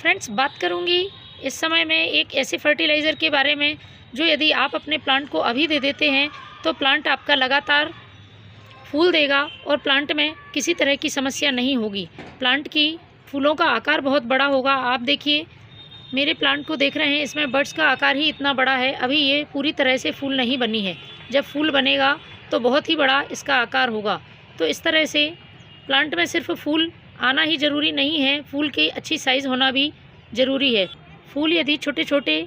Friends, बात करूंगी इस समय में एक ऐसे फर्टिलाइज़र के बारे में जो यदि आप अपने प्लांट को अभी दे देते हैं तो प्लांट आपका लगातार फूल देगा और प्लांट में किसी तरह की समस्या नहीं होगी। प्लांट की फूलों का आकार बहुत बड़ा होगा। आप देखिए, मेरे प्लांट को देख रहे हैं, इसमें बड्स का आकार ही इतना बड़ा है। अभी ये पूरी तरह से फूल नहीं बनी है। जब फूल बनेगा तो बहुत ही बड़ा इसका आकार होगा। तो इस तरह से प्लांट में सिर्फ फूल आना ही ज़रूरी नहीं है, फूल की अच्छी साइज़ होना भी ज़रूरी है। फूल यदि छोटे छोटे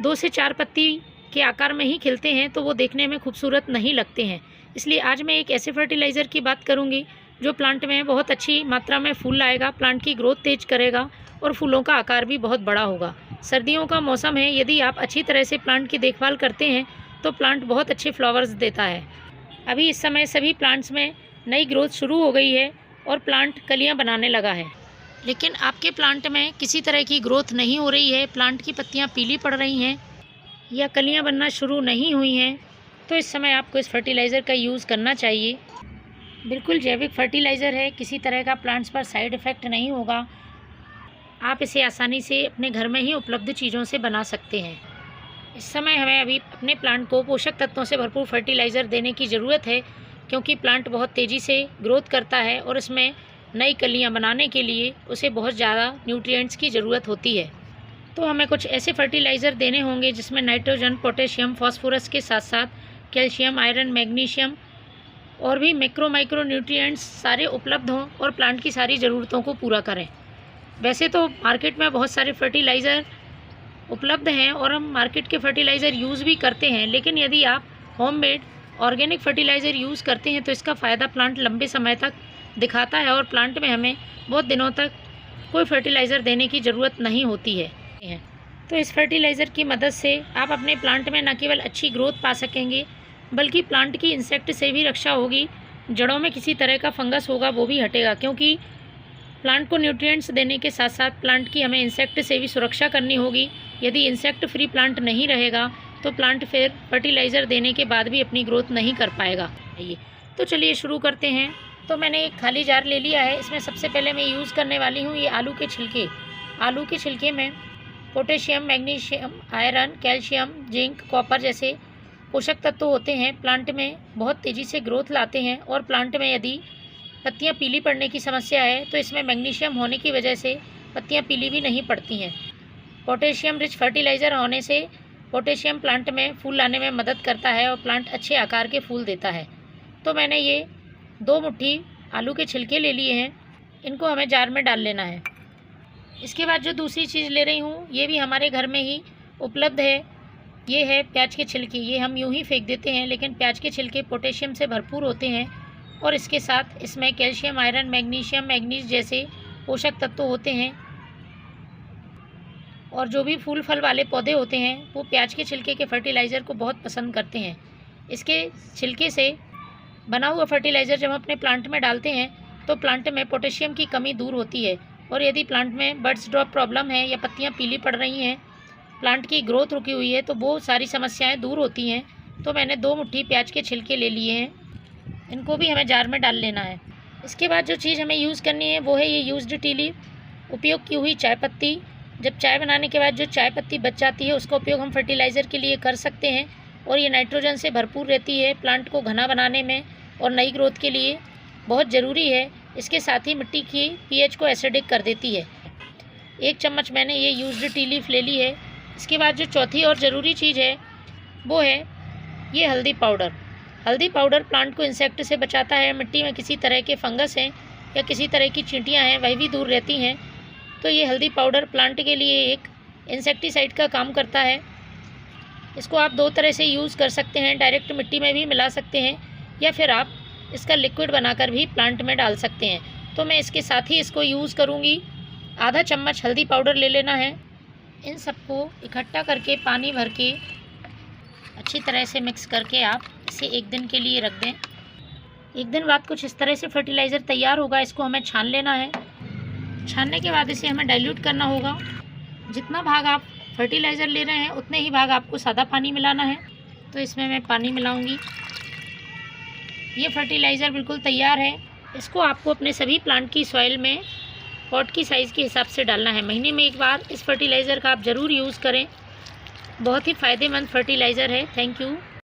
2 से 4 पत्ती के आकार में ही खिलते हैं तो वो देखने में खूबसूरत नहीं लगते हैं। इसलिए आज मैं एक ऐसे फर्टिलाइज़र की बात करूंगी जो प्लांट में बहुत अच्छी मात्रा में फूल लाएगा, प्लांट की ग्रोथ तेज करेगा और फूलों का आकार भी बहुत बड़ा होगा। सर्दियों का मौसम है, यदि आप अच्छी तरह से प्लांट की देखभाल करते हैं तो प्लांट बहुत अच्छे फ्लावर्स देता है। अभी इस समय सभी प्लांट्स में नई ग्रोथ शुरू हो गई है और प्लांट कलियां बनाने लगा है। लेकिन आपके प्लांट में किसी तरह की ग्रोथ नहीं हो रही है, प्लांट की पत्तियां पीली पड़ रही हैं या कलियां बनना शुरू नहीं हुई हैं, तो इस समय आपको इस फर्टिलाइज़र का यूज़ करना चाहिए। बिल्कुल जैविक फर्टिलाइज़र है, किसी तरह का प्लांट्स पर साइड इफ़ेक्ट नहीं होगा। आप इसे आसानी से अपने घर में ही उपलब्ध चीज़ों से बना सकते हैं। इस समय हमें अभी अपने प्लांट को पोषक तत्वों से भरपूर फर्टिलाइज़र देने की ज़रूरत है, क्योंकि प्लांट बहुत तेज़ी से ग्रोथ करता है और इसमें नई कलियां बनाने के लिए उसे बहुत ज़्यादा न्यूट्रिएंट्स की ज़रूरत होती है। तो हमें कुछ ऐसे फर्टिलाइज़र देने होंगे जिसमें नाइट्रोजन, पोटेशियम, फास्फोरस के साथ साथ कैल्शियम, आयरन, मैग्नीशियम और भी माइक्रो न्यूट्रिएंट्स सारे उपलब्ध हों और प्लांट की सारी ज़रूरतों को पूरा करें। वैसे तो मार्केट में बहुत सारे फर्टिलाइज़र उपलब्ध हैं और हम मार्केट के फर्टिलाइज़र यूज़ भी करते हैं, लेकिन यदि आप होममेड ऑर्गेनिक फर्टिलाइज़र यूज़ करते हैं तो इसका फ़ायदा प्लांट लंबे समय तक दिखाता है और प्लांट में हमें बहुत दिनों तक कोई फर्टिलाइज़र देने की ज़रूरत नहीं होती है। तो इस फर्टिलाइज़र की मदद से आप अपने प्लांट में न केवल अच्छी ग्रोथ पा सकेंगे बल्कि प्लांट की इंसेक्ट से भी रक्षा होगी। जड़ों में किसी तरह का फंगस होगा वो भी हटेगा, क्योंकि प्लांट को न्यूट्रिएंट्स देने के साथ साथ प्लांट की हमें इंसेक्ट से भी सुरक्षा करनी होगी। यदि इंसेक्ट फ्री प्लांट नहीं रहेगा तो प्लांट फिर फर्टिलाइज़र देने के बाद भी अपनी ग्रोथ नहीं कर पाएगा। तो चलिए शुरू करते हैं। तो मैंने एक खाली जार ले लिया है। इसमें सबसे पहले मैं यूज़ करने वाली हूँ ये आलू के छिलके। आलू के छिलके में potassium, magnesium, iron, calcium, zinc, copper जैसे पोषक तत्व होते हैं। प्लांट में बहुत तेज़ी से ग्रोथ लाते हैं और प्लांट में यदि पत्तियां पीली पड़ने की समस्या है तो इसमें मैग्नीशियम होने की वजह से पत्तियां पीली भी नहीं पड़ती हैं। पोटेशियम रिच फर्टिलाइज़र होने से पोटेशियम प्लांट में फूल लाने में मदद करता है और प्लांट अच्छे आकार के फूल देता है। तो मैंने ये 2 मुट्ठी आलू के छिलके ले लिए हैं, इनको हमें जार में डाल लेना है। इसके बाद जो दूसरी चीज़ ले रही हूँ ये भी हमारे घर में ही उपलब्ध है। ये है प्याज के छिलके। ये हम यूं ही फेंक देते हैं, लेकिन प्याज के छिलके पोटेशियम से भरपूर होते हैं और इसके साथ इसमें कैल्शियम, आयरन, मैग्नीशियम, मैग्नीज जैसे पोषक तत्व होते हैं। और जो भी फूल फल वाले पौधे होते हैं वो प्याज के छिलके के फर्टिलाइज़र को बहुत पसंद करते हैं। इसके छिलके से बना हुआ फर्टिलाइज़र जब हम अपने प्लांट में डालते हैं तो प्लांट में पोटेशियम की कमी दूर होती है। और यदि प्लांट में बड्स ड्रॉप प्रॉब्लम है या पत्तियां पीली पड़ रही हैं, प्लांट की ग्रोथ रुकी हुई है, तो वो सारी समस्याएं दूर होती हैं। तो मैंने 2 मुट्ठी प्याज के छिलके ले लिए हैं, इनको भी हमें जार में डाल लेना है। इसके बाद जो चीज़ हमें यूज़ करनी है वो है ये यूज्ड टी लीफ, उपयोग की हुई चाय पत्ती। जब चाय बनाने के बाद जो चाय पत्ती बच जाती है उसका उपयोग हम फर्टिलाइज़र के लिए कर सकते हैं और ये नाइट्रोजन से भरपूर रहती है, प्लांट को घना बनाने में और नई ग्रोथ के लिए बहुत ज़रूरी है। इसके साथ ही मिट्टी की पीएच को एसिडिक कर देती है। 1 चम्मच मैंने ये यूज्ड टी लीफ ले ली है। इसके बाद जो चौथी और ज़रूरी चीज़ है वो है ये हल्दी पाउडर। हल्दी पाउडर प्लांट को इंसेक्ट से बचाता है। मिट्टी में किसी तरह के फंगस हैं या किसी तरह की चींटियाँ हैं वह भी दूर रहती हैं। तो ये हल्दी पाउडर प्लांट के लिए एक इंसेक्टिसाइड का काम करता है। इसको आप 2 तरह से यूज़ कर सकते हैं, डायरेक्ट मिट्टी में भी मिला सकते हैं या फिर आप इसका लिक्विड बनाकर भी प्लांट में डाल सकते हैं। तो मैं इसके साथ ही इसको यूज़ करूँगी। आधा चम्मच हल्दी पाउडर ले लेना है। इन सबको इकट्ठा करके पानी भर के अच्छी तरह से मिक्स करके आप इसे 1 दिन के लिए रख दें। 1 दिन बाद कुछ इस तरह से फर्टिलाइज़र तैयार होगा। इसको हमें छान लेना है। छानने के बाद इसे हमें डाइल्यूट करना होगा। जितना भाग आप फर्टिलाइज़र ले रहे हैं उतने ही भाग आपको सादा पानी मिलाना है। तो इसमें मैं पानी मिलाऊंगी। ये फर्टिलाइज़र बिल्कुल तैयार है। इसको आपको अपने सभी प्लांट की सॉइल में पॉट की साइज़ के हिसाब से डालना है। महीने में एक बार इस फर्टिलाइज़र का आप ज़रूर यूज़ करें। बहुत ही फ़ायदेमंद फर्टिलाइज़र है। Thank you.